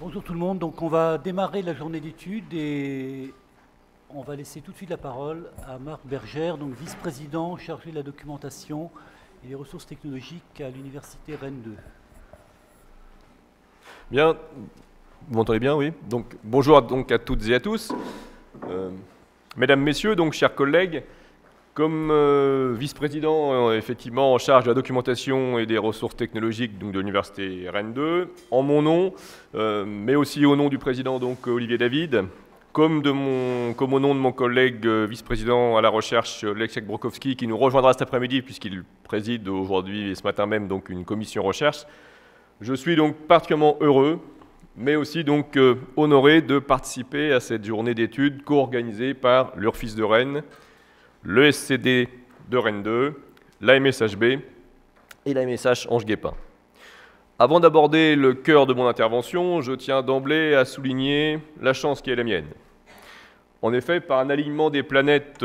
Bonjour tout le monde, donc on va démarrer la journée d'études et on va laisser tout de suite la parole à Marc Bergère, donc vice-président chargé de la documentation et des ressources technologiques à l'université Rennes 2. Bien, vous m'entendez bien, oui. Donc, bonjour donc à toutes et à tous. Mesdames, Messieurs, donc chers collègues, comme vice-président effectivement en charge de la documentation et des ressources technologiques donc, de l'université Rennes 2, en mon nom, mais aussi au nom du président donc Olivier David, comme au nom de mon collègue vice-président à la recherche Leszek Brokowski, qui nous rejoindra cet après-midi puisqu'il préside aujourd'hui et ce matin même donc une commission recherche. Je suis donc particulièrement heureux, mais aussi donc honoré de participer à cette journée d'études co-organisée par l'URFIS de Rennes, le SCD de Rennes 2, la MSHB et la MSH Ange-Guépin. Avant d'aborder le cœur de mon intervention, je tiens d'emblée à souligner la chance qui est la mienne. En effet, par un alignement des planètes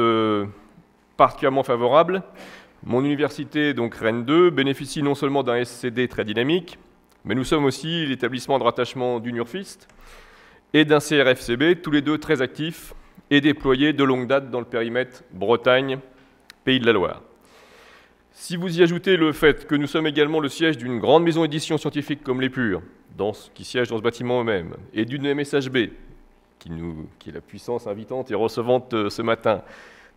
particulièrement favorable, mon université, donc Rennes 2, bénéficie non seulement d'un SCD très dynamique, mais nous sommes aussi l'établissement de rattachement d'une URFIST et d'un CRFCB, tous les deux très actifs et déployés de longue date dans le périmètre Bretagne, Pays de la Loire. Si vous y ajoutez le fait que nous sommes également le siège d'une grande maison d'édition scientifique comme l'Épure, qui siège dans ce bâtiment même, et d'une MSHB, qui est la puissance invitante et recevante ce matin,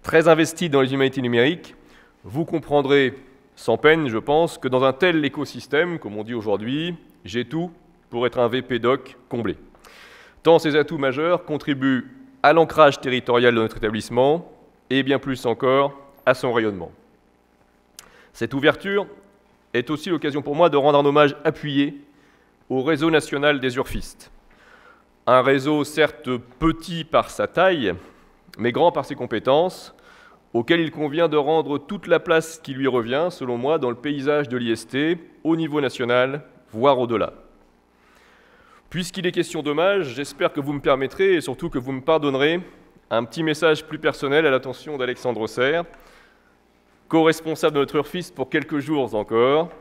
très investie dans les humanités numériques, vous comprendrez sans peine, je pense, que dans un tel écosystème, comme on dit aujourd'hui, j'ai tout pour être un VP-Doc comblé. Tant ces atouts majeurs contribuent à l'ancrage territorial de notre établissement et bien plus encore à son rayonnement. Cette ouverture est aussi l'occasion pour moi de rendre un hommage appuyé au réseau national des URFIST. Un réseau certes petit par sa taille, mais grand par ses compétences, auquel il convient de rendre toute la place qui lui revient, selon moi, dans le paysage de l'IST, au niveau national, voire au-delà. Puisqu'il est question d'hommage, j'espère que vous me permettrez, et surtout que vous me pardonnerez, un petit message plus personnel à l'attention d'Alexandre Serre, co-responsable de notre URFIST pour quelques jours encore.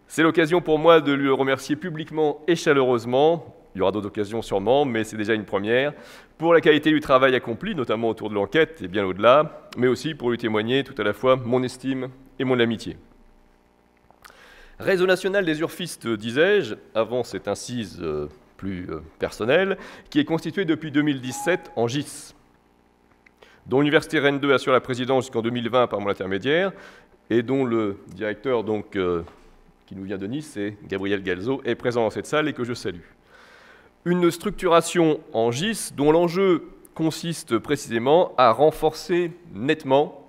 C'est l'occasion pour moi de lui remercier publiquement et chaleureusement, il y aura d'autres occasions sûrement, mais c'est déjà une première, pour la qualité du travail accompli, notamment autour de l'enquête et bien au-delà, mais aussi pour lui témoigner tout à la fois mon estime et mon amitié. Réseau national des URFIST, disais-je, avant cette incise plus personnelle, qui est constitué depuis 2017 en GIS, dont l'université Rennes 2 assure la présidence jusqu'en 2020 par mon intermédiaire, et dont le directeur donc, qui nous vient de Nice, c'est Gabriel Galzo, est présent dans cette salle et que je salue. Une structuration en GIS dont l'enjeu consiste précisément à renforcer nettement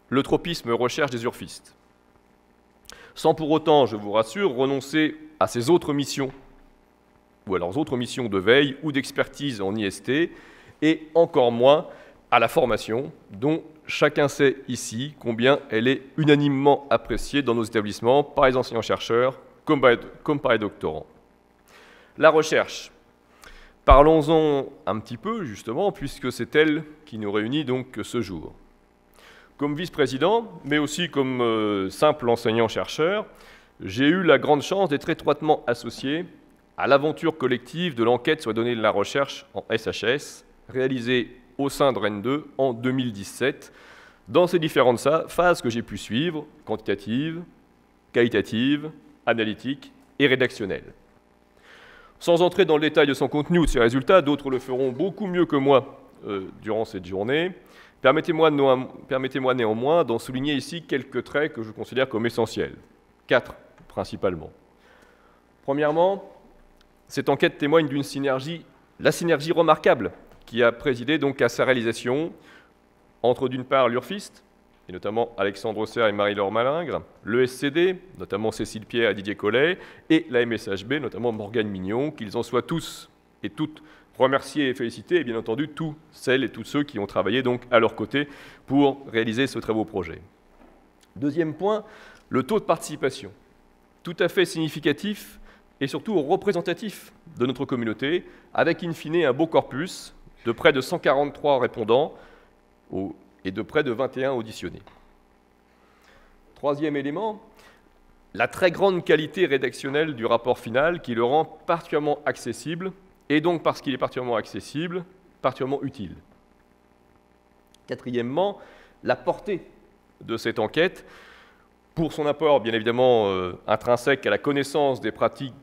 le tropisme recherche des URFIST, sans pour autant, je vous rassure, renoncer à ses autres missions, ou à leurs autres missions de veille ou d'expertise en IST, et encore moins à la formation, dont chacun sait ici combien elle est unanimement appréciée dans nos établissements par les enseignants-chercheurs comme par les doctorants. La recherche. Parlons-en un petit peu, justement, puisque c'est elle qui nous réunit donc ce jour. Comme vice-président, mais aussi comme simple enseignant-chercheur, j'ai eu la grande chance d'être étroitement associé à l'aventure collective de l'enquête sur les données de la recherche en SHS, réalisée au sein de Rennes 2 en 2017, dans ces différentes phases que j'ai pu suivre, quantitatives, qualitatives, analytiques et rédactionnelles. Sans entrer dans le détail de son contenu ou de ses résultats, d'autres le feront beaucoup mieux que moi durant cette journée. Permettez-moi néanmoins d'en souligner ici quelques traits que je considère comme essentiels. 4 principalement. Premièrement, cette enquête témoigne d'une synergie, la synergie remarquable qui a présidé donc à sa réalisation entre d'une part l'URFIST, et notamment Alexandre Serre et Marie-Laure Malingre, le SCD, notamment Cécile Pierre et Didier Collet, et la MSHB, notamment Morgane Mignon, qu'ils en soient tous et toutes remerciés et félicités, et bien entendu tous celles et tous ceux qui ont travaillé donc à leur côté pour réaliser ce très beau projet. Deuxième point, le taux de participation, tout à fait significatif et surtout représentatif de notre communauté, avec in fine un beau corpus de près de 143 répondants et de près de 21 auditionnés. Troisième élément, la très grande qualité rédactionnelle du rapport final qui le rend particulièrement accessible, et donc parce qu'il est particulièrement accessible, particulièrement utile. Quatrièmement, la portée de cette enquête, pour son apport bien évidemment intrinsèque à la connaissance des pratiques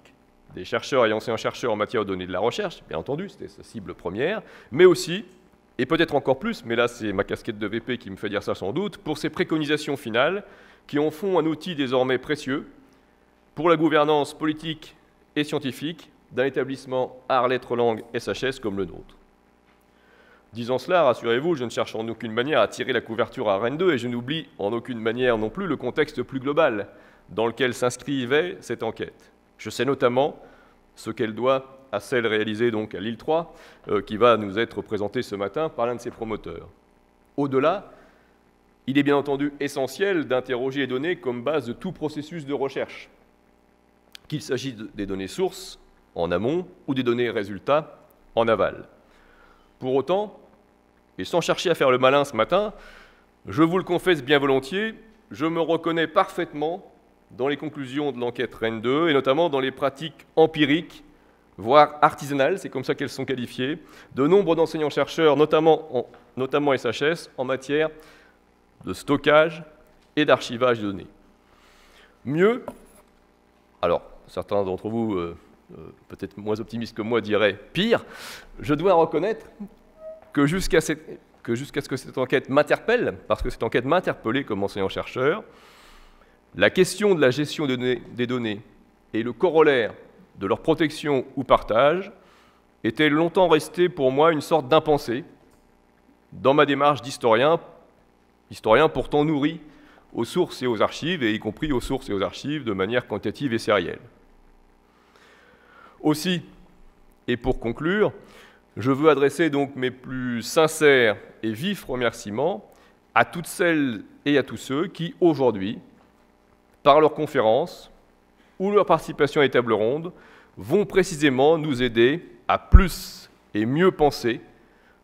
des chercheurs et enseignants-chercheurs en matière de données de la recherche, bien entendu, c'était sa cible première, mais aussi, et peut-être encore plus, mais là c'est ma casquette de VP qui me fait dire ça sans doute, pour ses préconisations finales, qui en font un outil désormais précieux pour la gouvernance politique et scientifique d'un établissement arts, lettres, langues, SHS comme le nôtre. Disant cela, rassurez-vous, je ne cherche en aucune manière à tirer la couverture à Rennes 2 et je n'oublie en aucune manière non plus le contexte plus global dans lequel s'inscrivait cette enquête. Je sais notamment ce qu'elle doit à celle réalisée donc à Lille 3, qui va nous être présentée ce matin par l'un de ses promoteurs. Au-delà, il est bien entendu essentiel d'interroger les données comme base de tout processus de recherche, qu'il s'agisse des données sources en amont ou des données résultats en aval. Pour autant, et sans chercher à faire le malin ce matin, je vous le confesse bien volontiers, je me reconnais parfaitement dans les conclusions de l'enquête Rennes 2, et notamment dans les pratiques empiriques, voire artisanales, c'est comme ça qu'elles sont qualifiées, de nombre d'enseignants-chercheurs, notamment SHS, en matière de stockage et d'archivage de données. Mieux, alors certains d'entre vous, peut-être moins optimistes que moi, diraient pire, je dois reconnaître que jusqu'à ce que cette enquête m'interpelle, parce que cette enquête m'a interpellé comme enseignant-chercheur, la question de la gestion des données et le corollaire de leur protection ou partage était longtemps resté pour moi une sorte d'impensé dans ma démarche d'historien pourtant nourri aux sources et aux archives, et y compris aux sources et aux archives de manière quantitative et sérielle. Aussi, et pour conclure, je veux adresser donc mes plus sincères et vifs remerciements à toutes celles et à tous ceux qui, aujourd'hui, par leurs conférences ou leur participation à des tables rondes, vont précisément nous aider à plus et mieux penser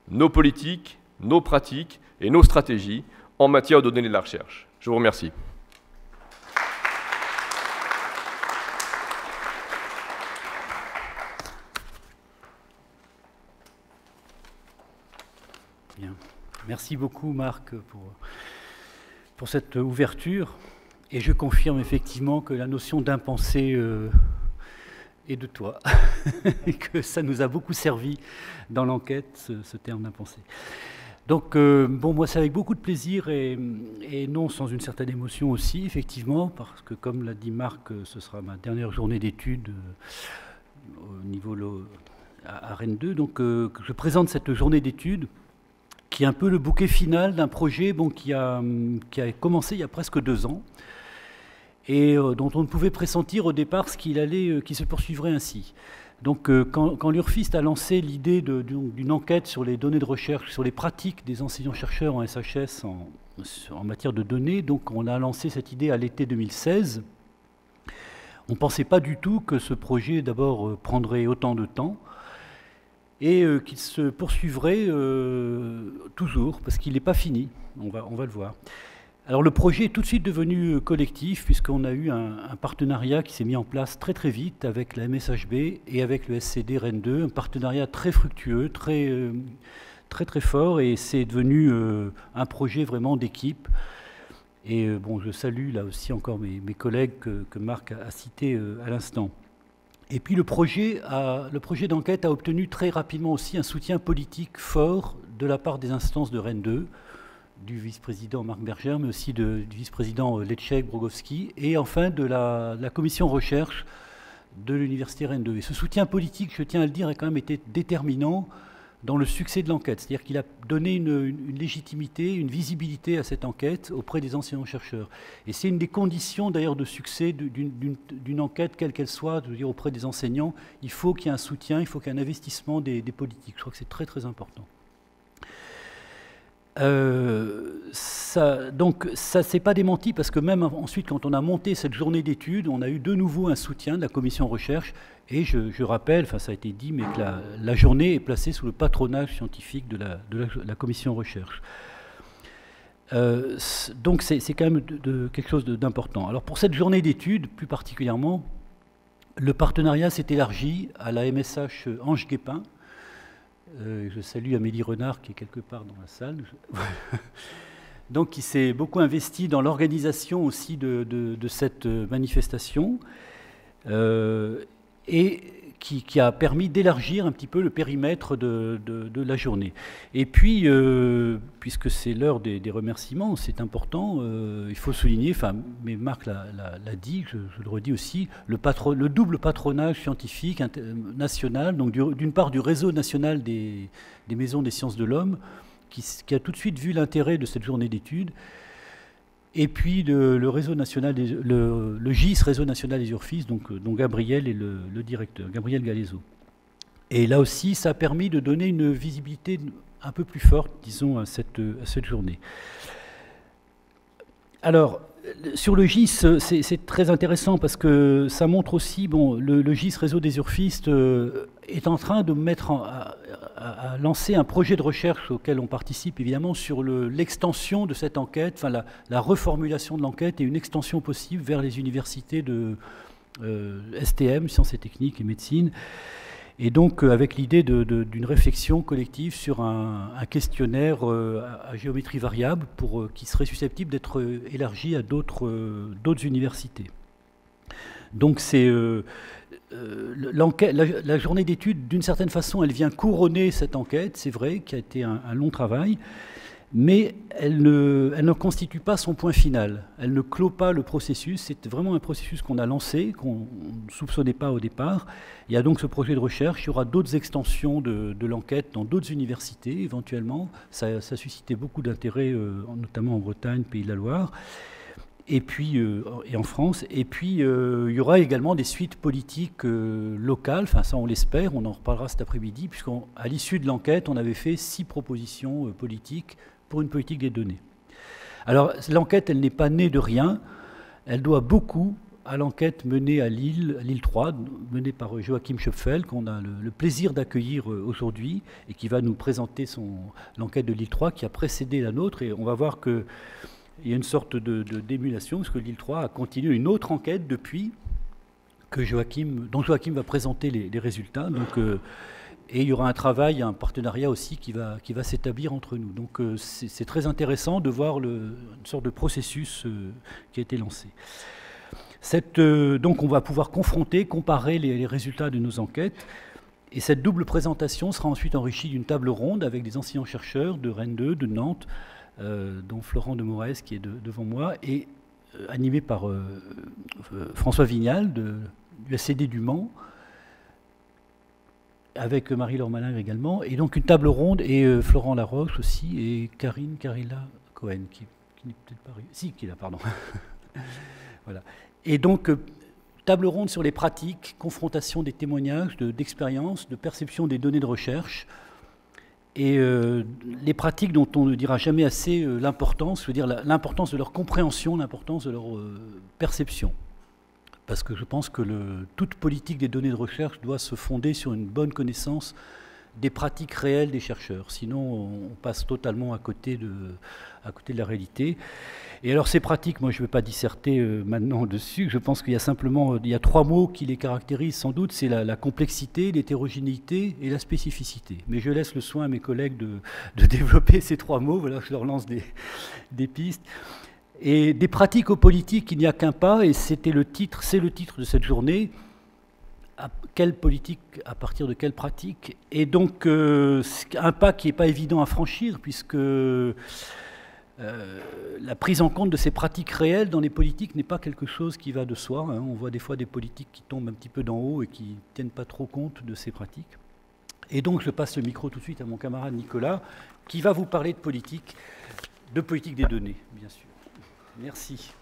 nos politiques, nos pratiques et nos stratégies en matière de données de la recherche. Je vous remercie. Bien. Merci beaucoup, Marc, pour cette ouverture. Et je confirme effectivement que la notion d'impensé est de toi, et que ça nous a beaucoup servi dans l'enquête, ce terme d'impensé. Donc, bon, moi, c'est avec beaucoup de plaisir et non sans une certaine émotion aussi, effectivement, parce que, comme l'a dit Marc, ce sera ma dernière journée d'études au niveau à Rennes 2. Donc, que je présente cette journée d'études, qui est un peu le bouquet final d'un projet qui a commencé il y a presque 2 ans, et dont on ne pouvait pressentir au départ qui se poursuivrait ainsi. Donc quand l'URFIST a lancé l'idée d'une enquête sur les données de recherche, sur les pratiques des enseignants-chercheurs en SHS en matière de données, donc on a lancé cette idée à l'été 2016. On ne pensait pas du tout que ce projet d'abord prendrait autant de temps et qu'il se poursuivrait toujours, parce qu'il n'est pas fini, on va le voir. Alors le projet est tout de suite devenu collectif, puisqu'on a eu un partenariat qui s'est mis en place très très vite avec la MSHB et avec le SCD Rennes 2, un partenariat très fructueux, très fort, et c'est devenu un projet vraiment d'équipe. Et bon, je salue là aussi encore mes collègues que Marc a cités à l'instant. Et puis le projet d'enquête a obtenu très rapidement aussi un soutien politique fort de la part des instances de Rennes 2, du vice-président Marc Bergère, mais aussi du vice-président Lecek Brogowski, et enfin de la commission recherche de l'Université Rennes 2. Et ce soutien politique, je tiens à le dire, a quand même été déterminant dans le succès de l'enquête. C'est-à-dire qu'il a donné une légitimité, une visibilité à cette enquête auprès des enseignants-chercheurs. Et c'est une des conditions d'ailleurs de succès d'une enquête, quelle qu'elle soit, je veux dire, auprès des enseignants. Il faut qu'il y ait un soutien, il faut qu'il y ait un investissement des politiques. Je crois que c'est très très important. Donc ça ne s'est pas démenti, parce que même ensuite, quand on a monté cette journée d'études, on a eu de nouveau un soutien de la commission recherche, et je rappelle, enfin ça a été dit, mais que la journée est placée sous le patronage scientifique de la commission recherche. Donc c'est quand même quelque chose d'important. Alors pour cette journée d'études, plus particulièrement, le partenariat s'est élargi à la MSH Ange Guépin. Je salue Amélie Renard qui est quelque part dans la salle. Donc qui s'est beaucoup investi dans l'organisation aussi de cette manifestation et qui a permis d'élargir un petit peu le périmètre de la journée. Et puis, puisque c'est l'heure des remerciements, c'est important, il faut souligner, mais Marc l'a dit, je le redis aussi, le double patronage scientifique national, donc d'une part du réseau national des maisons des sciences de l'homme, qui a tout de suite vu l'intérêt de cette journée d'études, et puis le réseau national, le GIS, Réseau national des urfistes, dont Gabriel est le directeur, Gabriel Galezo. Et là aussi, ça a permis de donner une visibilité un peu plus forte, disons, à cette journée. Alors, sur le GIS, c'est très intéressant parce que ça montre aussi, le GIS, Réseau des urfistes, est en train de mettre à lancer un projet de recherche auquel on participe évidemment sur l'extension de cette enquête, la reformulation de l'enquête et une extension possible vers les universités de STM, sciences et techniques et médecine, et donc avec l'idée d'une réflexion collective sur un questionnaire à géométrie variable qui serait susceptible d'être élargi à d'autres universités. Donc c'est la journée d'études, d'une certaine façon, elle vient couronner cette enquête, c'est vrai, qui a été un long travail, mais elle ne constitue pas son point final. Elle ne clôt pas le processus. C'est vraiment un processus qu'on a lancé, qu'on ne soupçonnait pas au départ. Il y a donc ce projet de recherche. Il y aura d'autres extensions de l'enquête dans d'autres universités, éventuellement. Ça a suscité beaucoup d'intérêt, notamment en Bretagne, Pays de la Loire. Et puis, et en France, et puis il y aura également des suites politiques locales, ça on l'espère, on en reparlera cet après-midi, puisqu'à l'issue de l'enquête, on avait fait 6 propositions politiques pour une politique des données. Alors l'enquête, elle n'est pas née de rien, elle doit beaucoup à l'enquête menée à Lille 3, menée par Joachim Schöpfel, qu'on a le plaisir d'accueillir aujourd'hui, et qui va nous présenter l'enquête de Lille 3, qui a précédé la nôtre, et on va voir que il y a une sorte d'émulation, parce que Lille 3 a continué une autre enquête depuis, dont Joachim va présenter les résultats. Donc, et il y aura un travail, un partenariat aussi qui va s'établir entre nous. Donc c'est très intéressant de voir une sorte de processus qui a été lancé. Donc on va pouvoir comparer les résultats de nos enquêtes. Et cette double présentation sera ensuite enrichie d'une table ronde avec des enseignants-chercheurs de Rennes 2, de Nantes, dont Florent de Moraes qui est devant moi, et animé par François Vignal du SCD du Mans, avec Marie-Laure Malingre également, et donc une table ronde, et Florent Laroche aussi, et Karine Carilla Cohen, qui n'est peut-être pas... Si, qui est là, pardon. Voilà. Et donc, table ronde sur les pratiques, confrontation des témoignages, d'expériences, de perception des données de recherche, et les pratiques dont on ne dira jamais assez l'importance, je veux dire l'importance de leur compréhension, l'importance de leur perception. Parce que je pense que toute politique des données de recherche doit se fonder sur une bonne connaissance des pratiques réelles des chercheurs. Sinon, on passe totalement à côté de la réalité. Et alors ces pratiques, moi je ne vais pas disserter maintenant dessus, je pense qu'il y a 3 mots qui les caractérisent sans doute, c'est la complexité, l'hétérogénéité et la spécificité. Mais je laisse le soin à mes collègues de développer ces 3 mots, voilà, je leur lance des pistes. Et des pratiques aux politiques, il n'y a qu'un pas, et c'est le titre de cette journée. Quelle politique, à partir de quelle pratique? Et donc un pas qui n'est pas évident à franchir, puisque la prise en compte de ces pratiques réelles dans les politiques n'est pas quelque chose qui va de soi. Hein. On voit des fois des politiques qui tombent un petit peu d'en haut et qui ne tiennent pas trop compte de ces pratiques. Et donc je passe le micro tout de suite à mon camarade Nicolas, qui va vous parler de politique des données, bien sûr. Merci.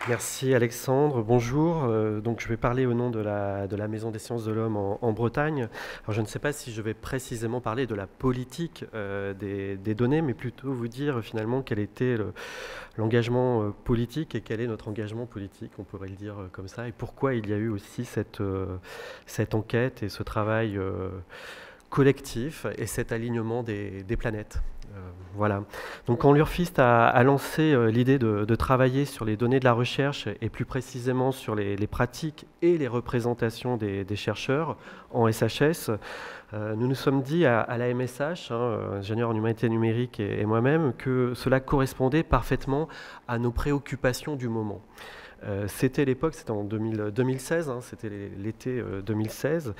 Merci Alexandre, bonjour. Donc je vais parler au nom de la Maison des sciences de l'homme en Bretagne. Alors je ne sais pas si je vais précisément parler de la politique des données, mais plutôt vous dire finalement quel était l'engagement politique et quel est notre engagement politique, on pourrait le dire comme ça, et pourquoi il y a eu aussi cette enquête et ce travail collectif et cet alignement des planètes. Voilà. Donc quand l'URFIST a lancé l'idée de travailler sur les données de la recherche et plus précisément sur les pratiques et les représentations des chercheurs en SHS, nous nous sommes dit à la MSH, ingénieur en humanité numérique et moi-même, que cela correspondait parfaitement à nos préoccupations du moment. C'était l'époque, c'était en 2016, c'était l'été 2016,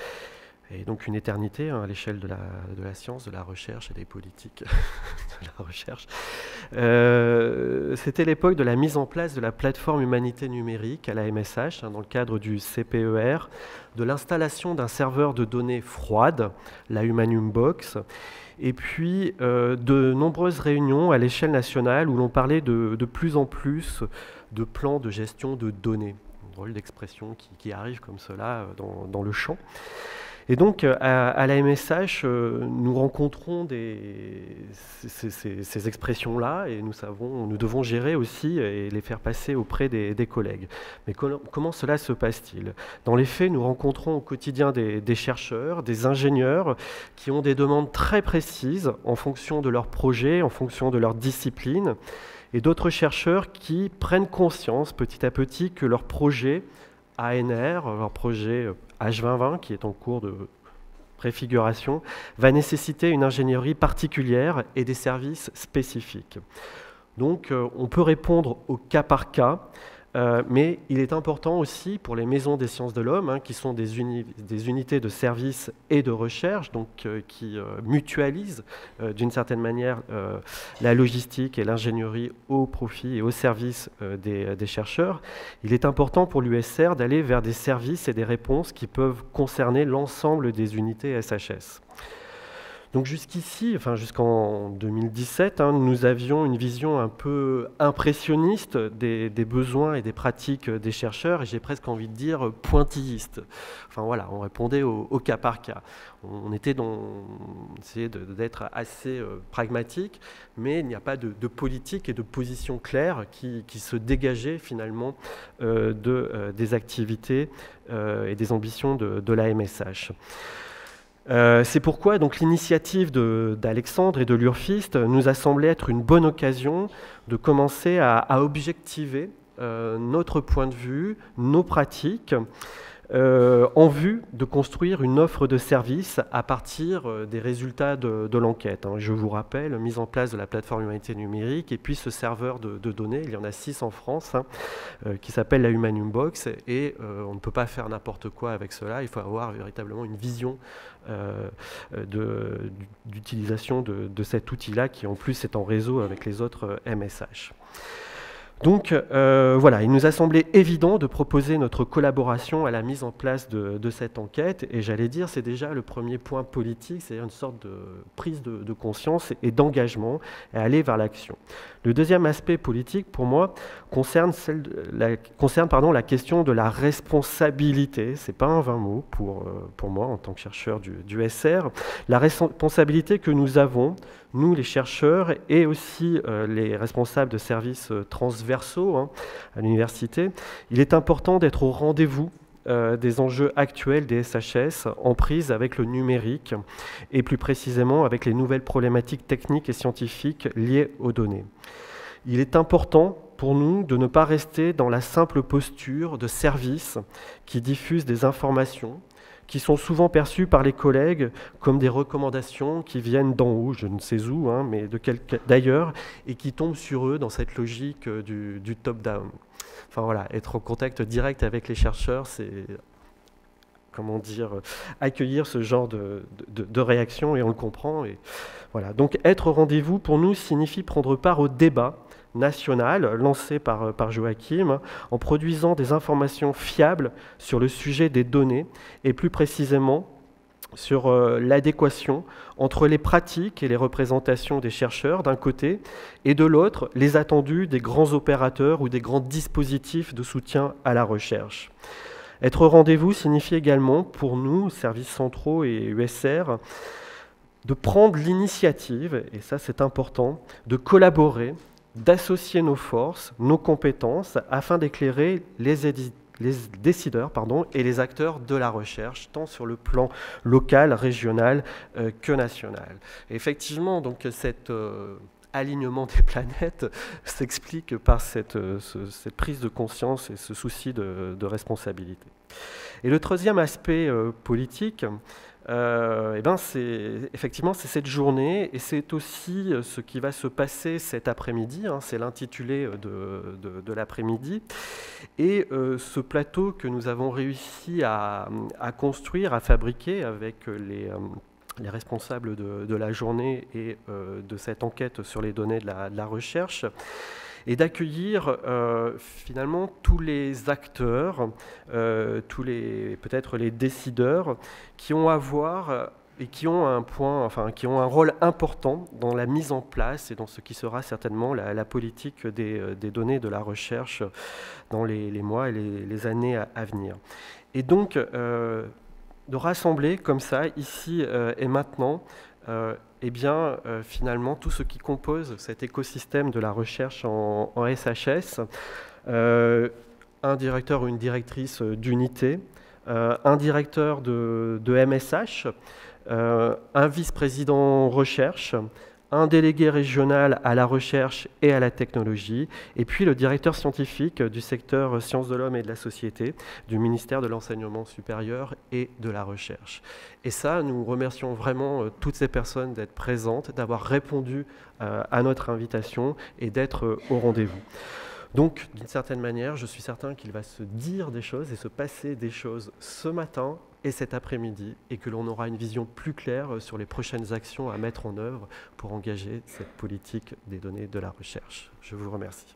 et donc une éternité à l'échelle de la science, de la recherche et des politiques de la recherche. C'était l'époque de la mise en place de la plateforme humanité numérique à la MSH, dans le cadre du CPER, de l'installation d'un serveur de données froide, la Humanium Box, et puis de nombreuses réunions à l'échelle nationale où l'on parlait de plus en plus de plans de gestion de données. Un drôle d'expression qui arrive comme cela dans le champ. Et donc, à la MSH, nous rencontrons ces expressions-là et nous devons gérer aussi et les faire passer auprès des collègues. Mais comment cela se passe-t-il? Dans les faits, nous rencontrons au quotidien des chercheurs, des ingénieurs qui ont des demandes très précises en fonction de leur projet, en fonction de leur discipline, et d'autres chercheurs qui prennent conscience petit à petit que leur projet ANR, leur projet H2020, qui est en cours de préfiguration, va nécessiter une ingénierie particulière et des services spécifiques. Donc, on peut répondre au cas par cas, mais il est important aussi pour les maisons des sciences de l'homme, qui sont des unités de service et de recherche, donc qui mutualisent d'une certaine manière la logistique et l'ingénierie au profit et au service des chercheurs. Il est important pour l'USR d'aller vers des services et des réponses qui peuvent concerner l'ensemble des unités SHS. Donc jusqu'ici, jusqu'en 2017, nous avions une vision un peu impressionniste des besoins et des pratiques des chercheurs, et j'ai presque envie de dire pointilliste. On répondait au cas par cas. On essayait d'être assez pragmatique, mais il n'y a pas de politique et de position claire qui se dégageait finalement des activités et des ambitions de la MSH. C'est pourquoi donc l'initiative d'Alexandre et de l'URFIST nous a semblé être une bonne occasion de commencer à objectiver notre point de vue, nos pratiques, en vue de construire une offre de service à partir des résultats de l'enquête. Je vous rappelle, mise en place de la plateforme humanité numérique et puis ce serveur de données, il y en a 6 en France, qui s'appelle la Humanium Box, et on ne peut pas faire n'importe quoi avec cela, il faut avoir véritablement une vision d'utilisation de cet outil-là qui en plus est en réseau avec les autres MSH. Donc voilà, il nous a semblé évident de proposer notre collaboration à la mise en place de cette enquête, et j'allais dire c'est déjà le premier point politique, c'est-à-dire une sorte de prise de conscience et d'engagement à aller vers l'action. Le deuxième aspect politique pour moi concerne la question de la responsabilité, c'est pas un vain mot pour moi en tant que chercheur du SR, la responsabilité que nous avons, nous les chercheurs et aussi les responsables de services transversaux à l'université. Il est important d'être au rendez-vous des enjeux actuels des SHS en prise avec le numérique et plus précisément avec les nouvelles problématiques techniques et scientifiques liées aux données. Il est important pour nous de ne pas rester dans la simple posture de services qui diffusent des informations qui sont souvent perçues par les collègues comme des recommandations qui viennent d'en haut, je ne sais où, mais d'ailleurs, et qui tombent sur eux dans cette logique du top-down. Être en contact direct avec les chercheurs, c'est accueillir ce genre de réaction, et on le comprend. Et voilà. Donc être au rendez-vous, pour nous, signifie prendre part au débat national lancé par Joachim en produisant des informations fiables sur le sujet des données et plus précisément sur l'adéquation entre les pratiques et les représentations des chercheurs d'un côté, et de l'autre, les attendus des grands opérateurs ou des grands dispositifs de soutien à la recherche. Être au rendez-vous signifie également, pour nous, services centraux et USR, de prendre l'initiative, et ça c'est important, de collaborer, d'associer nos forces, nos compétences, afin d'éclairer les décideurs et les acteurs de la recherche, tant sur le plan local, régional que national. Et effectivement, donc, cet alignement des planètes s'explique par cette prise de conscience et ce souci de responsabilité. Et le troisième aspect politique, effectivement, c'est cette journée, et c'est aussi ce qui va se passer cet après-midi, c'est l'intitulé de l'après-midi, et ce plateau que nous avons réussi à construire, à fabriquer avec les responsables de la journée et de cette enquête sur les données de la recherche, et d'accueillir finalement tous les acteurs, peut-être les décideurs qui ont à voir et qui ont un rôle important dans la mise en place et dans ce qui sera certainement la politique des données de la recherche dans les mois et les années à venir. Et donc, de rassembler comme ça, ici et maintenant, finalement, tout ce qui compose cet écosystème de la recherche en SHS, un directeur ou une directrice d'unité, un directeur de MSH, un vice-président recherche, un délégué régional à la recherche et à la technologie, et puis le directeur scientifique du secteur sciences de l'homme et de la société, du ministère de l'enseignement supérieur et de la recherche. Et ça, nous remercions vraiment toutes ces personnes d'être présentes, d'avoir répondu à notre invitation et d'être au rendez-vous. Donc, d'une certaine manière, je suis certain qu'il va se dire des choses et se passer des choses ce matin et cet après-midi, et que l'on aura une vision plus claire sur les prochaines actions à mettre en œuvre pour engager cette politique des données de la recherche. Je vous remercie.